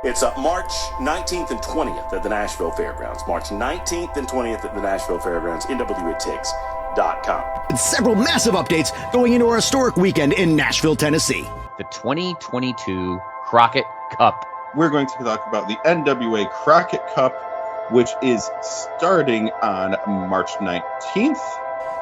It's March 19th and 20th at the Nashville Fairgrounds. March 19th and 20th at the Nashville Fairgrounds, NWATix.com. And several massive updates going into our historic weekend in Nashville, Tennessee. The 2022 Crockett Cup. We're going to talk about the NWA Crockett Cup, which is starting on March 19th.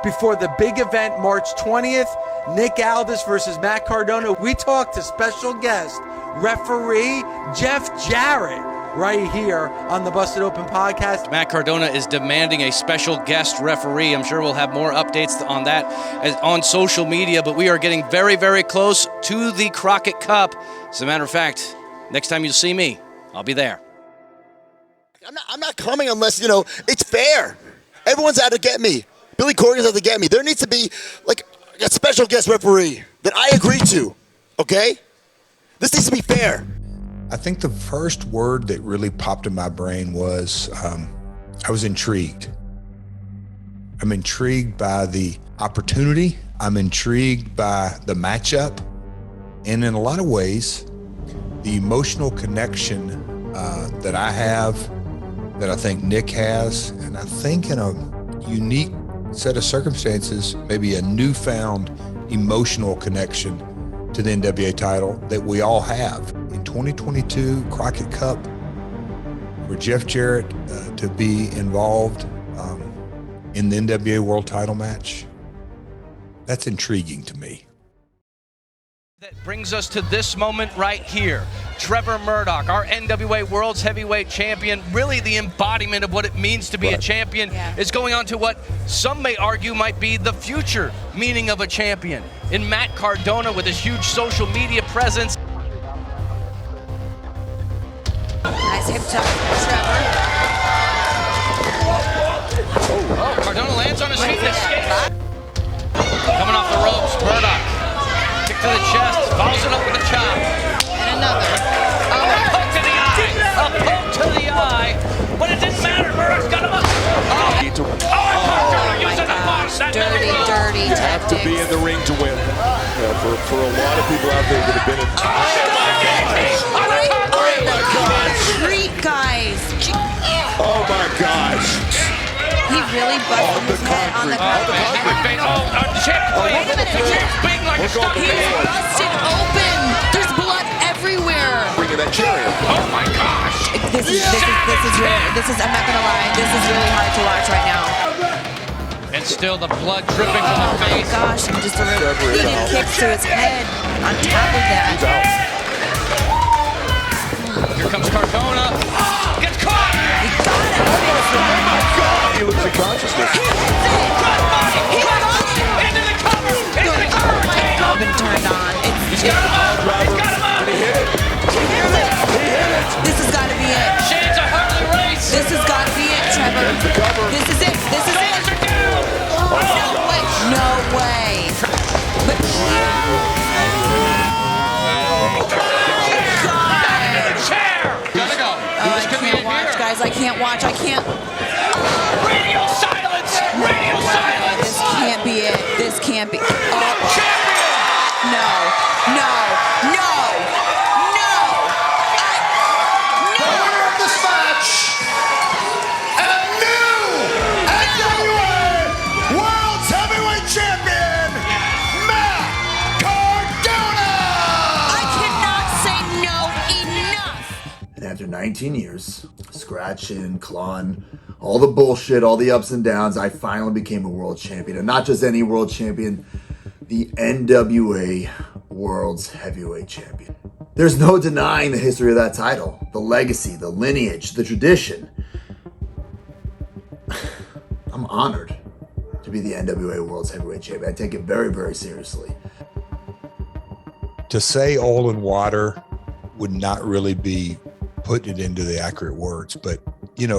Before the big event, March 20th, Nick Aldis versus Matt Cardona. We talked to special guest, referee Jeff Jarrett, right here on the Busted Open podcast. Matt Cardona is demanding a special guest referee. I'm sure we'll have more updates on that on social media, but we are getting very, very close to the Crockett Cup. As a matter of fact, next time you see me, I'll be there. I'm not coming unless, it's fair. Everyone's out to get me. Billy Corgan's out to get me. There needs to be, like, a special guest referee that I agree to, okay? This needs to be fair. I think the first word that really popped in my brain was I was intrigued. I'm intrigued by the opportunity. I'm intrigued by the matchup. And in a lot of ways, the emotional connection that I have, that I think Nick has, and I think in a unique set of circumstances, maybe a newfound emotional connection to the NWA title that we all have. In 2022 Crockett Cup, for Jeff Jarrett to be involved in the NWA World Title match, that's intriguing to me. That brings us to this moment right here. Trevor Murdoch, our NWA World's Heavyweight Champion, really the embodiment of what it means to be a champion, is going on to what some may argue might be the future meaning of a champion. In Matt Cardona with his huge social media presence. Nice hip tuck from Trevor. Oh, Cardona lands on his feet and escapes. Coming off the ropes, Murdoch. Kick to the chest, follows it up with a chop. And another. A poke to the eye. A poke to the eye. But it didn't matter. Murdoch's got him up. Cardona using the box. Dirty tactics. To be in the ring to win. For a lot of people out there that have been in. Oh my gosh. Treat, guys. Oh my gosh. He really busted his head on the carpet. He's busted open. There's blood everywhere. Bringing that chair in. Oh my gosh. This is really, I'm not gonna lie, this is really hard to watch right now. And still the blood dripping from the face. Oh my gosh, and just a repeated kicks to his head on top of that. Here comes Cardona. Gets caught. He got it. Oh my God. He loses consciousness. He hits it. He got it. Into the cover. Into the cover. Been turned on. He's got him up. He's got him up. He hit it. He hit it. He hit it. This has got to be it. Shades of Harley Race. This has got to be it, Trevor. There's the cover. This is it. This is it. No way. No way. But Gotta go. I can't watch, guys. I can't watch. I can't. Radio silence. Radio silence. This can't be it. This can't be. Champion. No. No. No. No. The winner of this match, and new NWA World's Heavyweight Champion, Matt Cardona! I cannot say no enough. And after 19 years, scratching, clawing, all the bullshit, all the ups and downs, I finally became a world champion. And not just any world champion, the NWA World's Heavyweight Champion. There's no denying the history of that title, the legacy, the lineage, the tradition. I'm honored to be the NWA World's Heavyweight Champion. I take it very, very seriously. To say oil and water would not really be putting it into the accurate words, but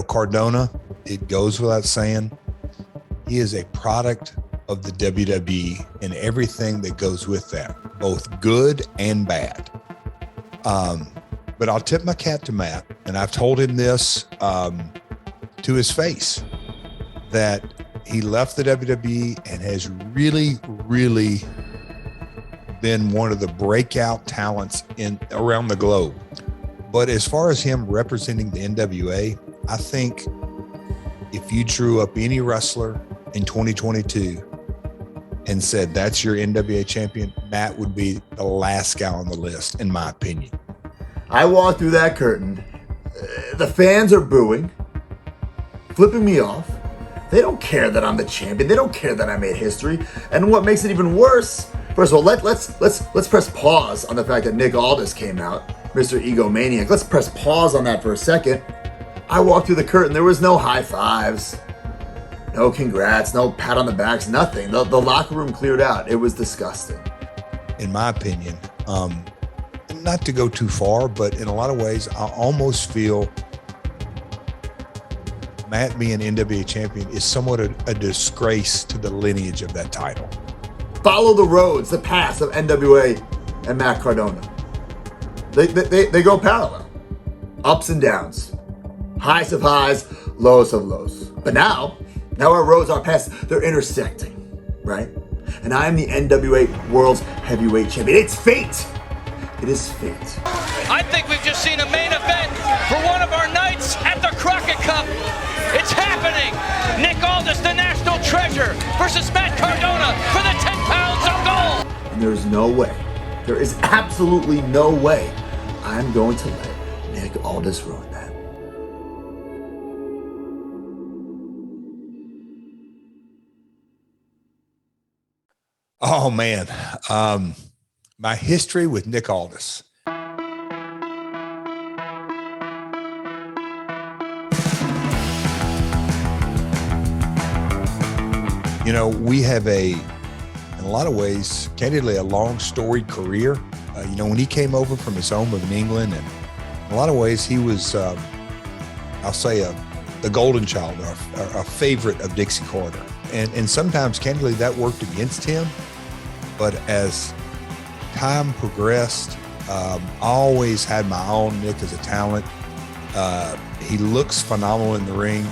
Cardona, it goes without saying, he is a product of the WWE and everything that goes with that, both good and bad. But I'll tip my cap to Matt, and I've told him this to his face, that he left the WWE and has really, really been one of the breakout talents around the globe. But as far as him representing the NWA, I think if you drew up any wrestler in 2022 and said, that's your NWA champion, Matt would be the last guy on the list, in my opinion. I walk through that curtain. The fans are booing, flipping me off. They don't care that I'm the champion. They don't care that I made history. And what makes it even worse, first of all, let's press pause on the fact that Nick Aldis came out, Mr. Egomaniac. Let's press pause on that for a second. I walked through the curtain. There was no high fives, no congrats, no pat on the backs, nothing. The locker room cleared out. It was disgusting. In my opinion, not to go too far, but in a lot of ways, I almost feel Matt being NWA champion is somewhat a disgrace to the lineage of that title. Follow the roads, the paths of NWA and Matt Cardona. They go parallel. Ups and downs. Highs of highs, lows of lows. But now our roads, our paths, they're intersecting, right? And I am the NWA World's Heavyweight Champion. It's fate. It is fate. I think we've just seen a main event for one of our nights at the Crockett Cup. It's happening. Nick Aldis, the national treasure, versus Matt Cardona for the 10 pounds of gold. And there's no way, there is absolutely no way I'm going to let Nick Aldis ruin that. Oh, man. My history with Nick Aldis. You know, we have in a lot of ways, candidly, a long storied career. You know, when he came over from his home in England, and in a lot of ways, he was, I'll say, the golden child, or a favorite of Dixie Carter. And sometimes, candidly, that worked against him. But as time progressed, I always had my own Nick as a talent. He looks phenomenal in the ring.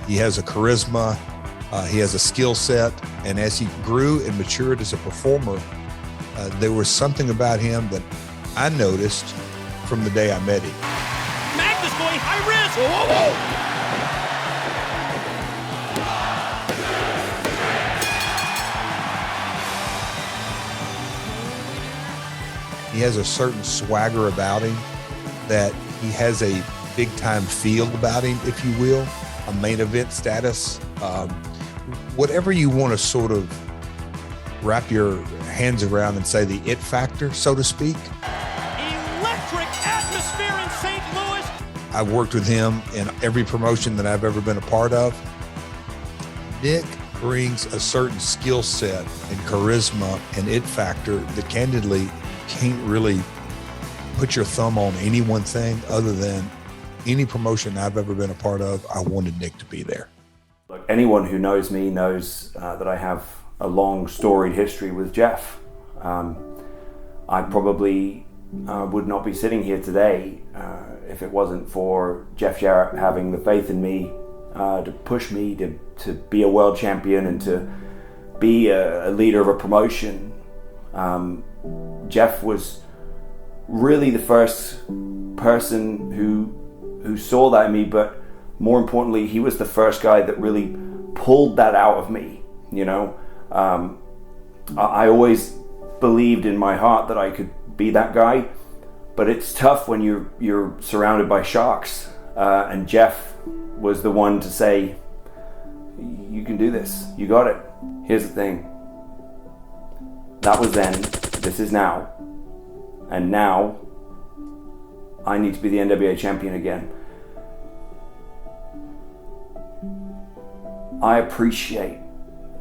He has a charisma. He has a skill set. And as he grew and matured as a performer, there was something about him that I noticed from the day I met him. Magnus going high risk. Whoa, whoa, whoa. He has a certain swagger about him, that he has a big time feel about him, if you will, a main event status. Whatever you want to sort of wrap your hands around and say the it factor, so to speak. Electric atmosphere in St. Louis. I've worked with him in every promotion that I've ever been a part of. Nick brings a certain skill set and charisma and it factor that candidly can't really put your thumb on any one thing other than any promotion I've ever been a part of. I wanted Nick to be there. Look, anyone who knows me knows that I have a long storied history with Jeff. I probably would not be sitting here today if it wasn't for Jeff Jarrett having the faith in me to push me to be a world champion and to be a leader of a promotion. Jeff was really the first person who saw that in me, but more importantly, he was the first guy that really pulled that out of me. You know, I always believed in my heart that I could be that guy, but it's tough when you're surrounded by sharks. And Jeff was the one to say, "You can do this. You got it." Here's the thing. That was then. This is now. And now I need to be the NWA champion again. I appreciate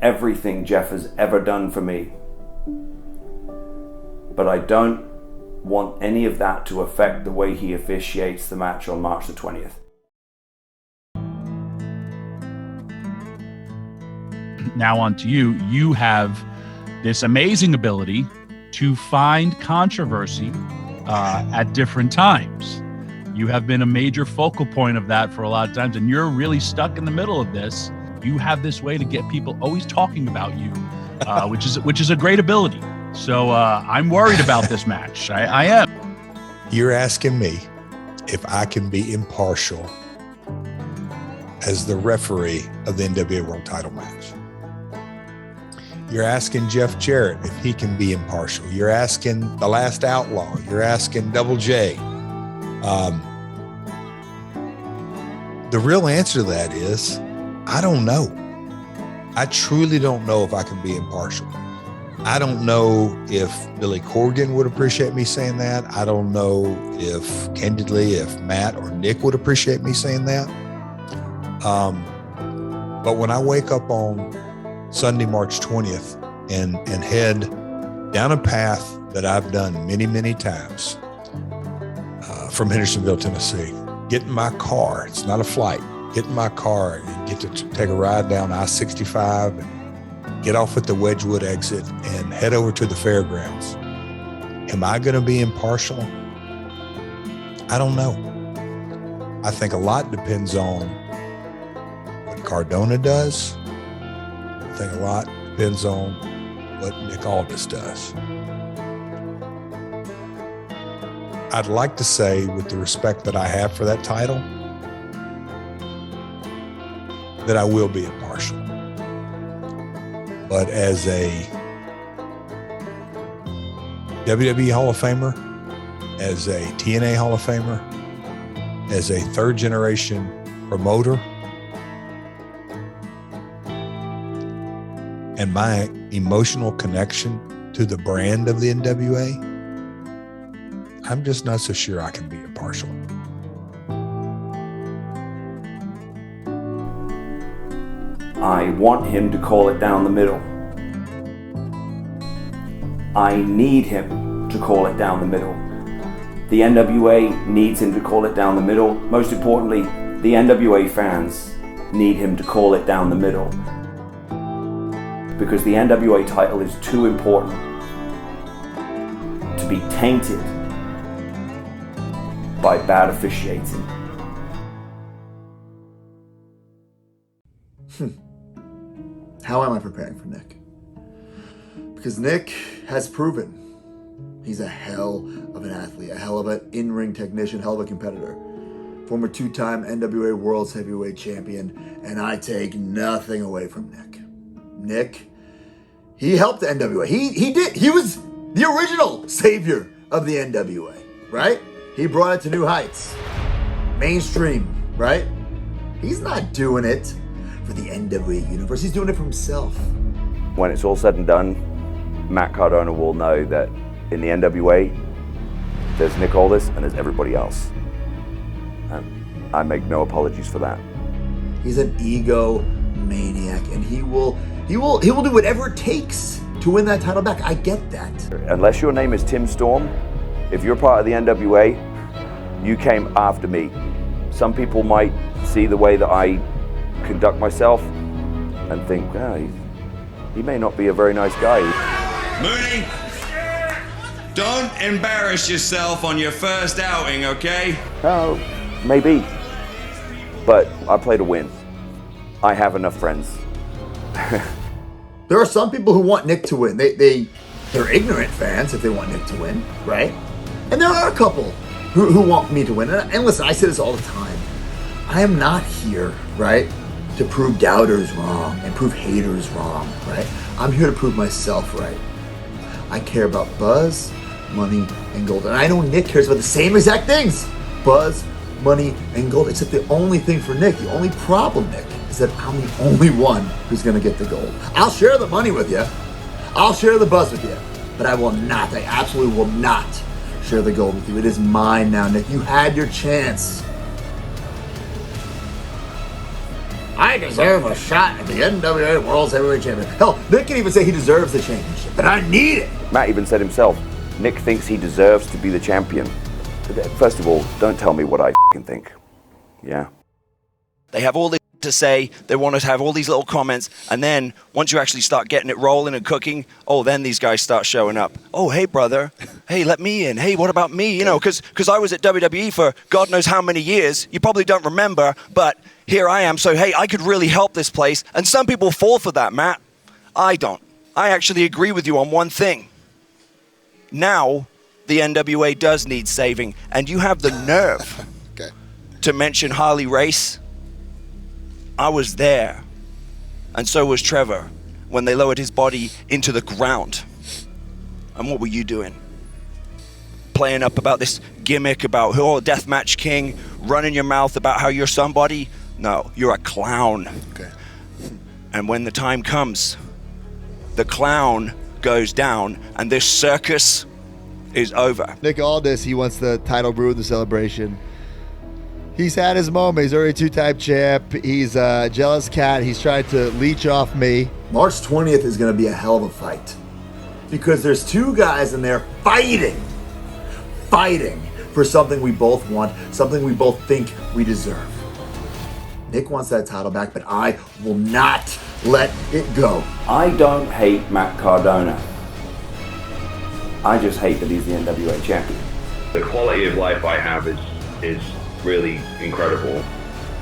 everything Jeff has ever done for me, but I don't want any of that to affect the way he officiates the match on March the 20th. Now on to you. You have this amazing ability to find controversy at different times. You have been a major focal point of that for a lot of times, and you're really stuck in the middle of this. You have this way to get people always talking about you, which is a great ability. So I'm worried about this match. I am. You're asking me if I can be impartial as the referee of the NWA World Title match. You're asking Jeff Jarrett if he can be impartial. You're asking The Last Outlaw. You're asking Double J. The real answer to that is, I don't know. I truly don't know if I can be impartial. I don't know if Billy Corgan would appreciate me saying that. I don't know if, candidly, if Matt or Nick would appreciate me saying that. But when I wake up on Sunday, March 20th, and head down a path that I've done many, many times from Hendersonville, Tennessee, get in my car, it's not a flight, get in my car and get to take a ride down I-65 and get off at the Wedgwood exit and head over to the fairgrounds. Am I going to be impartial? I don't know. I think a lot depends on what Cardona does. I think a lot depends on what Nick Aldis does. I'd like to say, with the respect that I have for that title, that I will be impartial. But as a WWE Hall of Famer, as a TNA Hall of Famer, as a third generation promoter, and my emotional connection to the brand of the NWA, I'm just not so sure I can be impartial. I want him to call it down the middle. I need him to call it down the middle. The NWA needs him to call it down the middle. Most importantly, the NWA fans need him to call it down the middle. Because the NWA title is too important to be tainted by bad officiating. How am I preparing for Nick? Because Nick has proven he's a hell of an athlete, a hell of an in-ring technician, hell of a competitor. Former two-time NWA World's Heavyweight Champion, and I take nothing away from Nick. Nick, he helped the NWA. He did. He was the original savior of the NWA, right? He brought it to new heights. Mainstream, right? He's not doing it for the NWA universe. He's doing it for himself. When it's all said and done, Matt Cardona will know that in the NWA, there's Nick Aldis and there's everybody else. And I make no apologies for that. He's an ego maniac, and he will do whatever it takes to win that title back. I get that. Unless your name is Tim Storm, if you're part of the NWA, you came after me. Some people might see the way that I conduct myself and think, he may not be a very nice guy. Mooney, don't embarrass yourself on your first outing, okay? Oh, maybe. But I play to win. I have enough friends. There are some people who want Nick to win. They're ignorant fans if they want Nick to win, right? And there are a couple who want me to win. And listen, I say this all the time. I am not here, right, to prove doubters wrong and prove haters wrong, right? I'm here to prove myself right. I care about buzz, money, and gold. And I know Nick cares about the same exact things. Buzz, money, and gold. Except the only thing for Nick, the only problem, Nick, is that I'm the only one who's going to get the gold. I'll share the money with you. I'll share the buzz with you. But I absolutely will not share the gold with you. It is mine now, Nick. You had your chance. I deserve a shot at the NWA World's Heavyweight Champion. Hell, Nick can even say he deserves the championship, but I need it. Matt even said himself, Nick thinks he deserves to be the champion. First of all, don't tell me what I think. Yeah. They have all this to say, they want to have all these little comments, and then once you actually start getting it rolling and cooking, then these guys start showing up. Oh, hey, brother. Hey, let me in. Hey, what about me? You know, because I was at WWE for God knows how many years. You probably don't remember, but here I am. So, hey, I could really help this place. And some people fall for that, Matt. I don't. I actually agree with you on one thing. Now the NWA does need saving, and you have the nerve to mention Harley Race. I was there, and so was Trevor, when they lowered his body into the ground. And what were you doing? Playing up about this gimmick about, oh, Deathmatch King, running your mouth about how you're somebody? No, you're a clown. Okay. And when the time comes, the clown goes down, and this circus is over. Nick Aldis, he wants the title ruin the celebration. He's had his moment. He's already two-time champ. He's a jealous cat. He's trying to leech off me. March 20th is going to be a hell of a fight because there's two guys in there fighting for something we both want, something we both think we deserve. Nick wants that title back, but I will not let it go. I don't hate Matt Cardona. I just hate that he's the NWA champion. The quality of life I have is really incredible.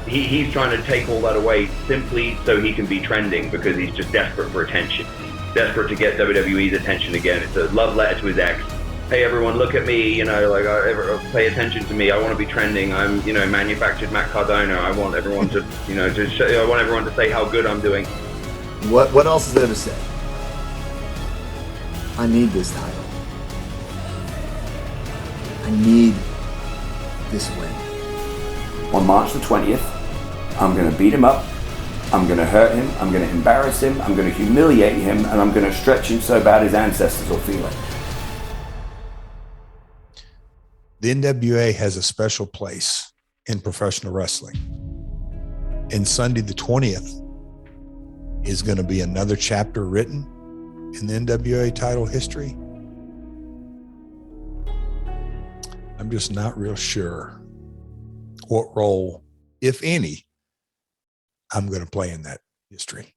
He's trying to take all that away simply so he can be trending because he's just desperate for attention. Desperate to get WWE's attention again. It's a love letter to his ex. Hey everyone, look at me, pay attention to me. I want to be trending. I'm, manufactured Matt Cardona. I want everyone to, I want everyone to say how good I'm doing. What else is there to say? I need this title. I need this win. On March the 20th, I'm going to beat him up, I'm going to hurt him, I'm going to embarrass him, I'm going to humiliate him, and I'm going to stretch him so bad his ancestors will feel it. The NWA has a special place in professional wrestling. And Sunday the 20th is going to be another chapter written in the NWA title history. I'm just not real sure what role, if any, I'm going to play in that history.